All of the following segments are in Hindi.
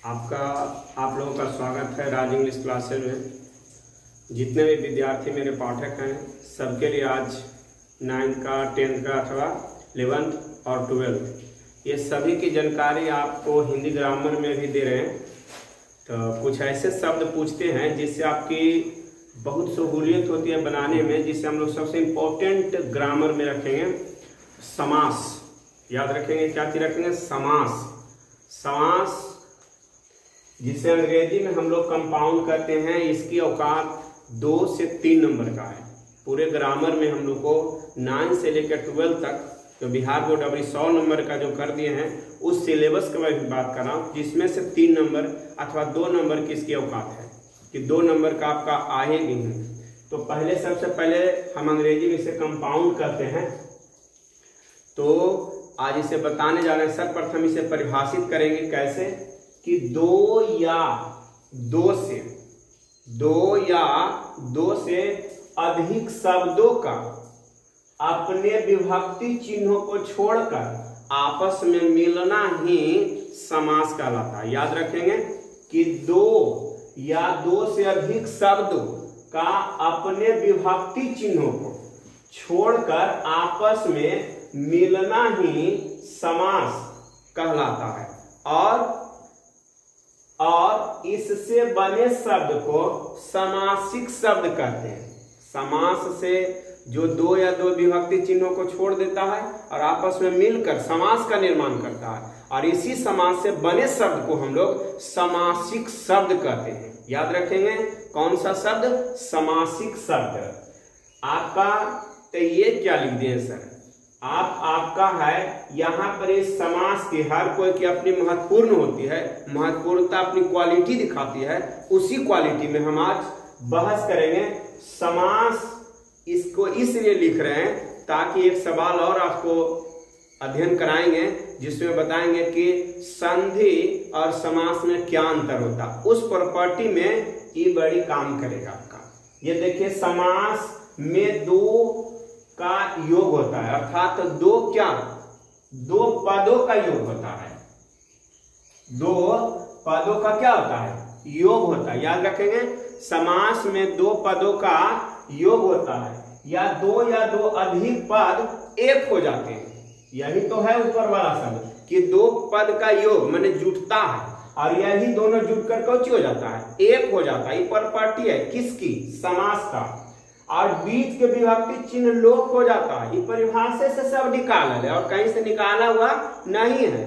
आप लोगों का स्वागत है राज इंग्लिश क्लासेज में। जितने भी विद्यार्थी मेरे पाठक हैं सबके लिए आज 9th का 10th का अथवा 11th और 12th ये सभी की जानकारी आपको हिंदी ग्रामर में भी दे रहे हैं। तो कुछ ऐसे शब्द पूछते हैं जिससे आपकी बहुत सहूलियत होती है बनाने में, जिससे हम लोग सबसे इम्पोर्टेंट ग्रामर में रखेंगे समास। याद रखेंगे, क्या चीज रखेंगे? समास। समास जिसे अंग्रेजी में हम लोग कंपाउंड करते हैं, इसकी औकात 2 से 3 नंबर का है। पूरे ग्रामर में हम लोग को 9 से लेकर 12 तक जो बिहार बोर्ड अभी 100 नंबर का जो कर दिए हैं उस सिलेबस का मैं भी बात कर रहा हूँ, जिसमें से 3 नंबर अथवा 2 नंबर की इसकी औकात है कि 2 नंबर का आपका आएगी नहीं। तो पहले सबसे पहले हम अंग्रेजी में इसे कंपाउंड करते हैं, तो आज इसे बताने जा रहे हैं। सर्वप्रथम इसे परिभाषित करेंगे कैसे कि 2 या 2 से अधिक शब्दों का अपने विभक्ति चिन्हों को छोड़कर आपस में मिलना ही समास कहलाता है। याद रखेंगे कि 2 या 2 से अधिक शब्दों का अपने विभक्ति चिन्हों को छोड़कर आपस में मिलना ही समास कहलाता है। और इससे बने शब्द को समासिक शब्द कहते हैं। समास से जो 2 या 2 विभक्ति चिन्हों को छोड़ देता है और आपस में मिलकर समास का निर्माण करता है, और इसी समास से बने शब्द को हम लोग समासिक शब्द कहते हैं। याद रखेंगे कौन सा शब्द? समासिक शब्द। आपका तो ये क्या लिख दिए सर? आपका है यहाँ पर इस समास की हर कोई की अपनी महत्वपूर्ण होती है, महत्वपूर्णता अपनी क्वालिटी दिखाती है। उसी क्वालिटी में हम आज बहस करेंगे। समास इसको इसलिए लिख रहे हैं ताकि एक सवाल और आपको अध्ययन कराएंगे जिसमें बताएंगे कि संधि और समास में क्या अंतर होता है। उस प्रॉपर्टी में ये बड़ी काम करेगा आपका। ये देखिए, समास में 2 का योग होता है, अर्थात 2 पदों का योग होता है। 2 पदों का क्या होता है? योग होता है। याद रखेंगे, समास में 2 पदों का योग होता है, या 2 या 2 अधिक पद एक हो जाते हैं। यही तो है ऊपर वाला शब्द कि 2 पद का योग माने जुटता है, और यही दोनों जुटकर कौन हो जाता है? एक हो जाता है। ये प्रॉपर्टी है किसकी? समास का। और बीच के विभक्ति चिन्ह लोप हो जाता है। ये परिभाषा से सब निकाला है और कहीं से निकाला हुआ नहीं है।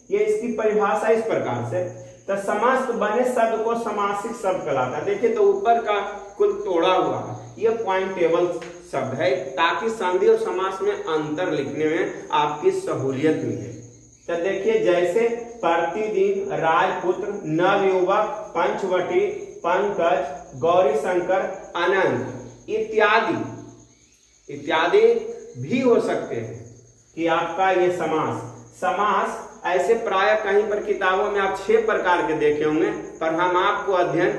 ये इसकी परिभाषा इस प्रकार से। तो समस्त बने शब्द को समासिक शब्द कहलाता है। देखिए, तो ऊपर का कुल तोड़ा हुआ है, ये पॉइंटेबल शब्द है ताकि संधि और समास में अंतर लिखने में आपकी सहूलियत मिले। तो देखिए, जैसे प्रतिदिन, राजपुत्र, नवयुवक, पंचवटी, पंकज, गौरी शंकर, अनंत इत्यादि भी हो सकते हैं कि आपका ये समास ऐसे प्राय कहीं पर किताबों में आप 6 प्रकार के देखे होंगे, पर हम आपको अध्ययन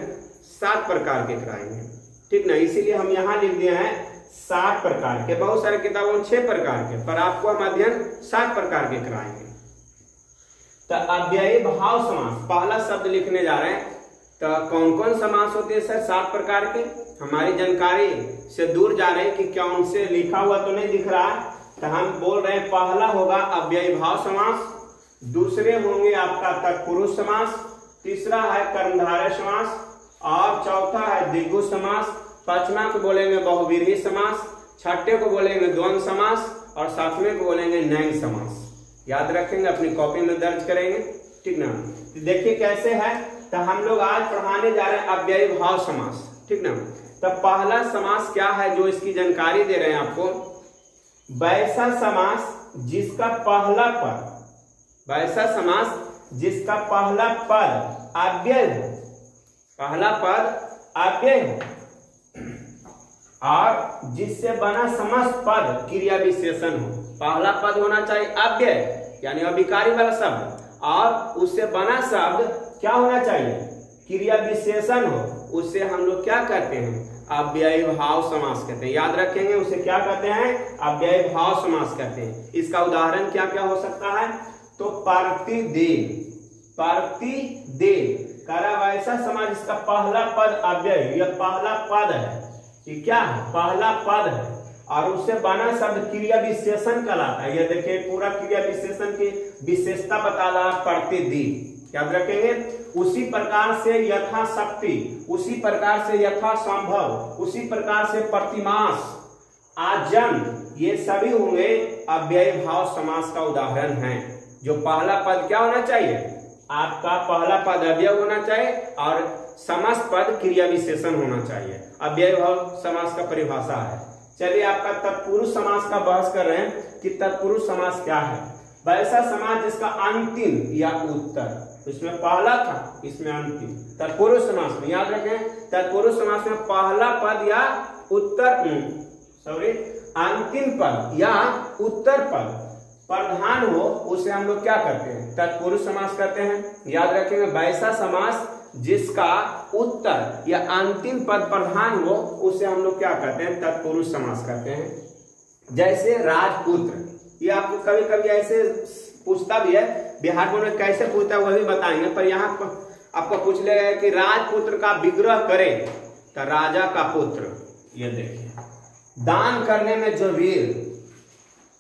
7 प्रकार के कराएंगे। ठीक ना? इसीलिए हम यहाँ लिख दिए हैं 7 प्रकार के। बहुत सारे किताबों में 6 प्रकार के, पर आपको हम अध्ययन 7 प्रकार के कराएंगे। तो अव्ययी भाव समास पहला शब्द लिखने जा रहे हैं। तो कौन कौन समास होते हैं सर? 7 प्रकार के। हमारी जानकारी से दूर जा रहे हैं कि क्या उनसे लिखा हुआ तो नहीं दिख रहा है। तो हम बोल रहे हैं पहला होगा अव्ययी भाव समास, दूसरे होंगे आपका तत्पुरुष समास, तीसरा है कर्मधारय समास, और चौथा है द्विगु समास, पांचवा को बोलेंगे बहुव्रीहि समास, छठे को बोलेंगे द्वंद्व समास, और सातवें को बोलेंगे नैंग समास। याद रखेंगे, अपनी कॉपी में दर्ज करेंगे। ठीक ना? तो देखिए कैसे है। तो हम लोग आज पढ़ाने जा रहे हैं अव्ययी भाव समास। ठीक ना? तो पहला समास क्या है जो इसकी जानकारी दे रहे हैं आपको? वैसा समास जिसका पहला पद, वैसा समास जिसका पहला पद अव्यय हो, पहला पद अव्यय हो, और जिससे बना समस्त पद क्रिया विशेषण हो। पहला पद होना चाहिए अव्यय यानी अविकारी वाला शब्द, और उससे बना शब्द क्या होना चाहिए? क्रिया विशेषण हो। उससे हम लोग क्या कहते हैं? अव्ययी भाव समास कहते हैं। याद रखेंगे, उसे क्या कहते हैं? अव्ययी भाव समास कहते हैं। इसका उदाहरण क्या क्या हो सकता है? तो प्रतिदिन, प्रतिदेव। कह रहा वैसा समास जिसका पहला पद अव्यय, यह पहला पद है, ये क्या है, पहला पद है, और उससे बना शब्द क्रिया विशेषण कहलाता है। यह देखिए पूरा क्रिया विशेषण की विशेषता बता रहा प्रतिदेव, याद रखेंगे। उसी प्रकार से यथाशक्ति, उसी प्रकार से यथासंभव, उसी प्रकार से प्रतिमास, आजन्म, ये सभी होंगे अव्यय भाव समास का उदाहरण है। जो पहला पद क्या होना चाहिए, आपका पहला पद अव्यय होना चाहिए और समस्त पद क्रिया विशेषण होना चाहिए। अव्यय भाव समास का परिभाषा है। चलिए आपका तत्पुरुष समास का बहस कर रहे हैं कि तत्पुरुष समास क्या है। वैसा समास जिसका अंतिम या उत्तर, इसमें पहला था, इसमें अंतिम। तत्पुरुष समास में याद रखें, तत्पुरुष समास में पहला पद या उत्तर, अंतिम पद या उत्तर पद प्रधान हो, उसे हम लोग क्या करते हैं, तत्पुरुष समास करते हैं। याद रखेंगे, वैसा समास जिसका उत्तर या अंतिम पद प्रधान हो, उसे हम लोग क्या करते हैं, तत्पुरुष समास करते हैं। जैसे राजपुत्र, ये आपको कभी कभी ऐसे पूछता भी है, बिहार बोर्ड में कैसे पूछता है वह भी बताएंगे, पर यहाँ आपको पूछ लेगा कि राजपुत्र का विग्रह करे तो राजा का पुत्र। ये देखिए, दान करने में जो वीर,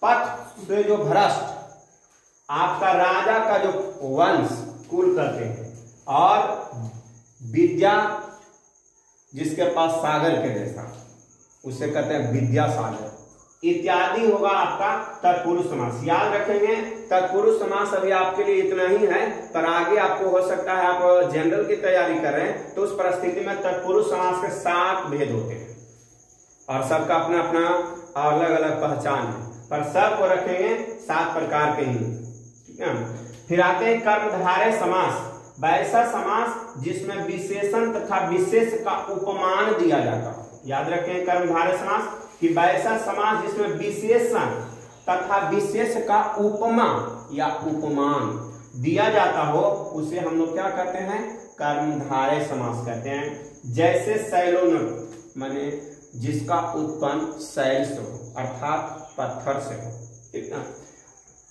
पथ से जो भ्रष्ट, आपका राजा का जो वंश कुल कहते हैं, और विद्या जिसके पास सागर के जैसा, उसे कहते हैं विद्या सागर इत्यादि होगा आपका तत्पुरुष समास। याद रखेंगे, तत्पुरुष समास अभी आपके लिए इतना ही है, पर आगे आपको हो सकता है आप जनरल की तैयारी कर रहे हैं तो उस परिस्थिति में तत्पुरुष समास के 7 भेद होते हैं और सबका अपना अपना अलग अलग पहचान है, पर सबको रखेंगे 7 प्रकार के ही, ठीक है। फिर आते हैं कर्मधारय समास, वैसा समास जिसमें विशेषण तथा विशेष का उपमान दिया जाता है। याद रखें कर्मधारय समास कि वैसा समास जिसमें विशेषण तथा विशेष का उपमा या उपमान दिया जाता हो, उसे हम लोग क्या कहते हैं, कर्मधारय समास कहते हैं। जैसे शैलोन्नत, माने जिसका उत्पन्न शैल से हो, अर्थात पत्थर से हो, ठीक ना।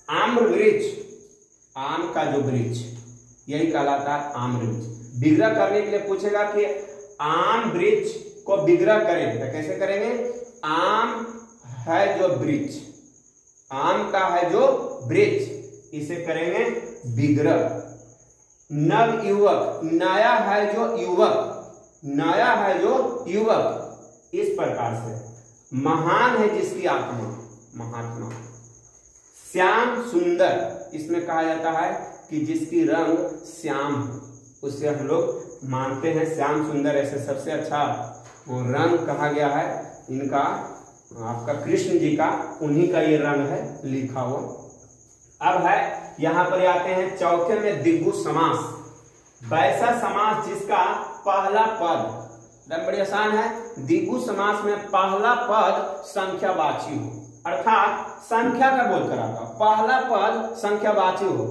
आम्र वृक्ष, आम का जो वृक्ष, यही कहलाता है आम्र वृक्ष। विग्रह करने के लिए पूछेगा कि आम वृक्ष को विग्रह करें तो कैसे करेंगे, आम है जो वृक्ष, आम का है जो वृक्ष, इसे करेंगे विग्रह। नव युवक, नया है जो युवक, नया है जो युवक, इस प्रकार से। महान है जिसकी आत्मा, महात्मा। श्याम सुंदर, इसमें कहा जाता है कि जिसकी रंग श्याम है, उससे हम लोग मानते हैं श्याम सुंदर, ऐसे सबसे अच्छा वो रंग कहा गया है इनका, आपका कृष्ण जी का, उन्हीं का ये रंग है लिखा हुआ। अब है यहां पर आते हैं चौथे में द्विगु समास, वैसा समास जिसका पहला पद, बड़ी आसान है, द्विगु समास में पहला पद संख्यावाची हो, अर्थात संख्या का बोध कराता, पहला पद संख्यावाची हो।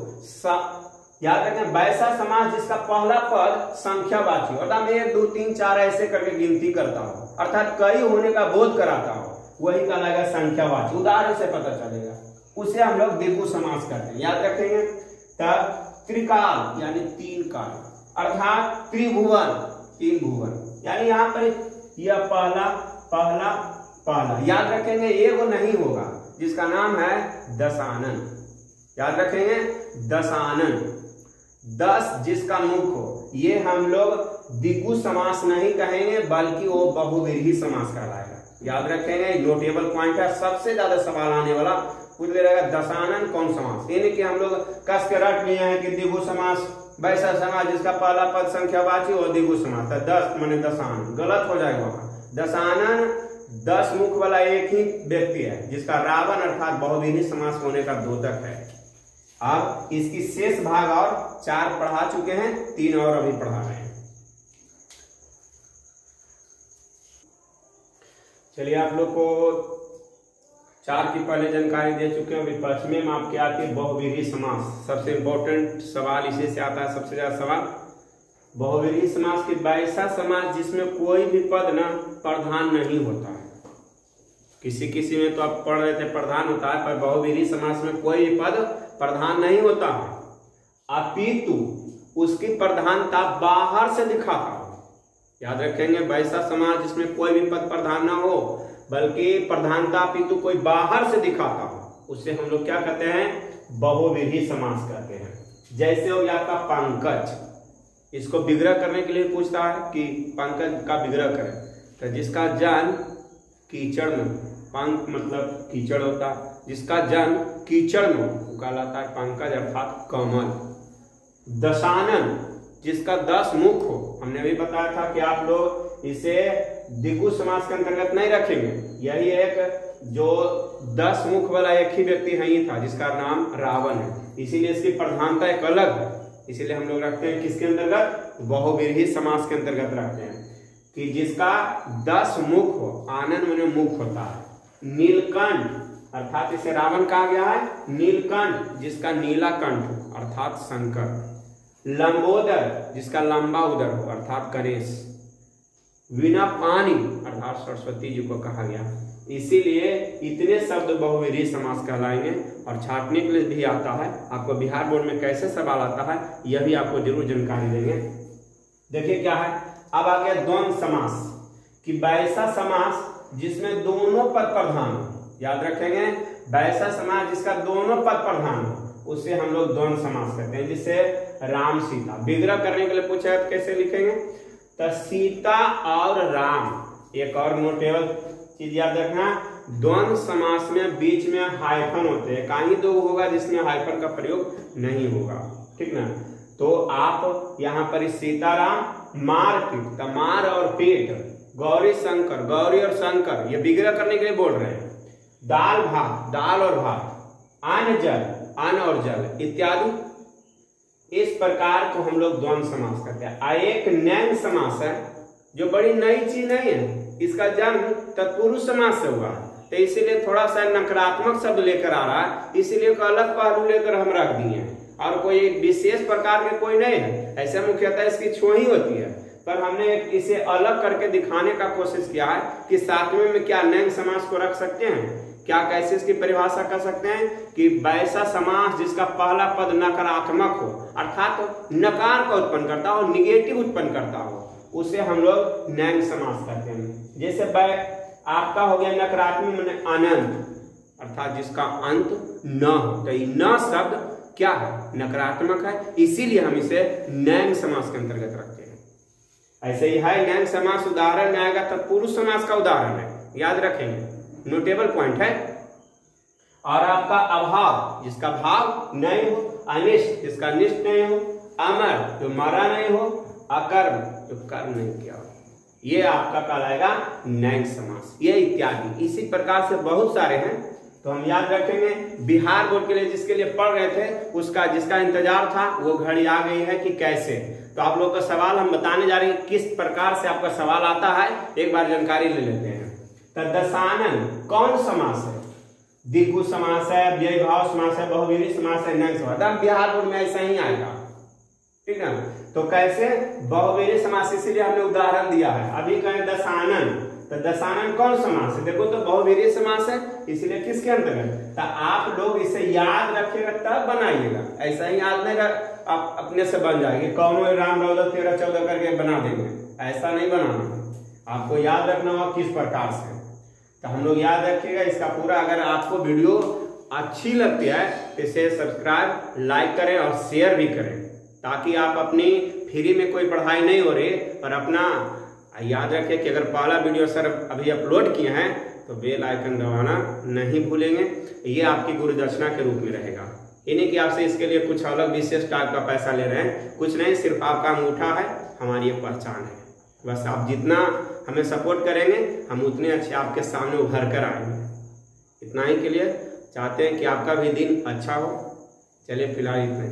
याद रखें, वैसा समास जिसका पहला पद संख्यावाची हो, अर्थात मैं 1 2 3 4 ऐसे करके गिनती करता हूं, अर्थात कई होने का बोध कराता हूं, वही कहलाएगा संख्यावाची। उदाहरण से पता चलेगा, उसे हम लोग द्विगु समास करते हैं। याद रखेंगे, तब त्रिकाल यानी 3 काल, अर्थात त्रिभुवन, 3 भुवन, यानी यहाँ पर यह पहला पहला पहला। याद रखेंगे, एगो नहीं होगा जिसका नाम है दशानन। याद रखेंगे, दशानन, 10 जिसका मुख हो, ये हम लोग द्विगु समास नहीं कहेंगे, बल्कि वो बहुव्रीहि समास कहलाएगा। याद रखेंगे, नोटेबल पॉइंट है, सबसे ज्यादा सवाल आने वाला पूछ ले रहेगा, दशानन कौन समास, यानी कि हम लोग कस के रट लिए हैं कि द्विगु समास, वैसा समास जिसका पहला पद संख्यावाची हो, द्विगु समास, 10 माने दशानन, गलत हो जाएगा। दशानन 10 मुख वाला एक ही व्यक्ति है, जिसका रावण अर्थात बहुव्रीहि समास होने का द्योतक है। अब इसकी शेष भाग और 4 पढ़ा चुके हैं, 3 और अभी पढ़ा रहे हैं। चलिए, आप लोग को 4 की पहले जानकारी दे चुके हैं। अभी 5वें में आपके आती है बहुव्रीहि समास, सबसे इंपॉर्टेंट सवाल इसी से आता है, सबसे ज्यादा सवाल। बहुव्रीहि समास की वैसा समास जिसमें कोई भी पद न प्रधान नहीं होता है। किसी किसी में तो आप पढ़ रहे थे प्रधान होता है, पर बहुव्रीहि समास में कोई भी पद प्रधान नहीं होता है। अपितु उसकी प्रधानता बाहर से दिखाता हो। याद रखेंगे, वैसा समास जिसमें कोई भी पद प्रधान ना हो बल्कि प्रधानता अपितु कोई बाहर से दिखाता हो, उससे हम लोग क्या कहते हैं, बहुव्रीहि समास कहते हैं। जैसे हो गया आपका पंकज, इसको विग्रह करने के लिए पूछता है कि पंकज का विग्रह करें, तो जिसका जन्म कीचड़ में, पंक मतलब कीचड़ होता है, जिसका जन्म कीचड़ में वो कहलाता है पंकज अर्थात कमल। दशानन, जिसका 10 मुख हो, हमने भी बताया था कि आप लोग इसे द्विगु समास के अंतर्गत नहीं रखेंगे, यही एक जो 10 मुख वाला एक ही व्यक्ति है ही था जिसका नाम रावण है, इसीलिए इसकी प्रधानता एक अलग है, इसीलिए हम लोग रखते हैं किसके अंतर्गत, बहुव्रीहि समास के अंतर्गत रखते हैं कि जिसका 10 मुख हो, आनंद में मुख होता है। नीलकंठ अर्थात इसे रावण कहा गया है, नीलकंठ जिसका नीला कंठ हो अर्थात शंकर। लंबोदर जिसका लंबा उदर हो अर्थात गणेश। वीणा पानी अर्थात सरस्वती जी को कहा गया, इसीलिए इतने शब्द बहुव्रीहि समास कहलाएंगे। और छाटने के लिए भी आता है, आपको बिहार बोर्ड में कैसे सवाल आता है यह भी आपको जरूर जानकारी देंगे। देखिए क्या है, अब आ गया द्वंद्व समास, कि वैसा समास जिसमें दोनों पद प्रधान हो। याद रखेंगे, वैसा समास जिसका दोनों पद प्रधान हो उसे हम लोग द्वंद्व समास कहते हैं। जिसे राम सीता, विग्रह करने के लिए पूछा है तो कैसे लिखेंगे, तो सीता और राम। एक और नोटेबल चीज याद रखना, द्वंद्व समास में बीच में हाइफन होते हैं, कहीं दो होगा जिसमें हाइफन का प्रयोग नहीं होगा, ठीक ना। तो आप यहाँ पर सीताराम मारपीट, तो मार और पीट, गौरी शंकर, गौरी और शंकर, ये विग्रह करने के लिए बोल रहे हैं। दाल भात, दाल और भात, अन्न जल, अन्न और जल इत्यादि, इस प्रकार को हम लोग द्वंद्व समास करते हैं। एक नैन समास है जो बड़ी नई चीज नहीं है, इसका जन्म तत्पुरुष समास से हुआ, तो इसीलिए थोड़ा सा नकारात्मक शब्द लेकर आ रहा है, इसीलिए अलग पहलू लेकर हम रख दिए हैं, और कोई विशेष प्रकार के कोई नहीं है, ऐसे मुख्यतः इसकी छोही होती है, पर हमने इसे अलग करके दिखाने का कोशिश किया है कि सातवें में क्या नैन समास को रख सकते हैं, क्या कैसे इसकी परिभाषा कर सकते हैं कि वैसा समास जिसका पहला पद नकारात्मक हो अर्थात नकार का उत्पन्न करता हो, निगेटिव उत्पन्न करता हो, उसे हम लोग नैन समास कहते हैं। जैसे आपका हो गया नकारात्मक माने अनंत अर्थात जिसका अंत न हो, तो ये न शब्द क्या है, नकारात्मक है, इसीलिए हम इसे नैन समास के अंतर्गत रखते हैं। ऐसे ही है नैन समास उदाहरण में आएगा तत्पुरुष समास का उदाहरण है, याद रखेंगे, नोटेबल पॉइंट है। और आपका अभाव जिसका भाव नहीं हो, अनिष्ट जिसका निष्ठ नहीं हो, अमर जो मरा नहीं हो, अकर्म जो कर्म नहीं किया हो, ये आपका कहलाएगा नैन समास, ये इत्यादि इसी प्रकार से बहुत सारे हैं। तो हम याद रखेंगे, बिहार बोर्ड के लिए जिसके लिए पढ़ रहे थे उसका जिसका इंतजार था वो घड़ी आ गई है कि कैसे, तो आप लोग का सवाल हम बताने जा रहे हैं किस प्रकार से आपका सवाल आता है, एक बार जानकारी ले लेते हैं। तो दशानन कौन समास है, द्विगु समास है, व्ययभाव समास है, बहुव्रीहि समास है, नैन समास, बिहार बोर्ड में ऐसा ही आएगा, ठीक है। तो कैसे बहुव्रीहि समास, इसीलिए हमने उदाहरण दिया है। अभी कहें दशानन, तो दशानन कौन समास है, देखो तो बहुव्रीहि समास है, इसलिए किसके अंतर्गत, तो आप लोग इसे याद रखिएगा तब बनाइएगा, ऐसा ही याद नहीं आप अपने से बन जाएंगे, कौन राम 13 14 करके बना देंगे, ऐसा नहीं बनाना, आपको याद रखना होगा किस प्रकार से। तो हम लोग याद रखिएगा इसका पूरा। अगर आपको वीडियो अच्छी लगती है तो इसे सब्सक्राइब, लाइक करें और शेयर भी करें, ताकि आप अपनी फ्री में कोई पढ़ाई नहीं हो रही, और अपना याद रखें कि अगर पहला वीडियो सर अभी अपलोड किए हैं तो बेल आइकन दबाना नहीं भूलेंगे, ये आपकी गुरु दक्षिणा के रूप में रहेगा। इन्हीं की आपसे इसके लिए कुछ अलग विशेष टाइप का पैसा ले रहे हैं, कुछ नहीं, सिर्फ आपका अंगूठा है, हमारी एक पहचान है। बस आप जितना हमें सपोर्ट करेंगे हम उतने अच्छे आपके सामने उभर कर आएंगे। इतना ही के लिए चाहते हैं कि आपका भी दिन अच्छा हो। चलिए फिलहाल इतना ही।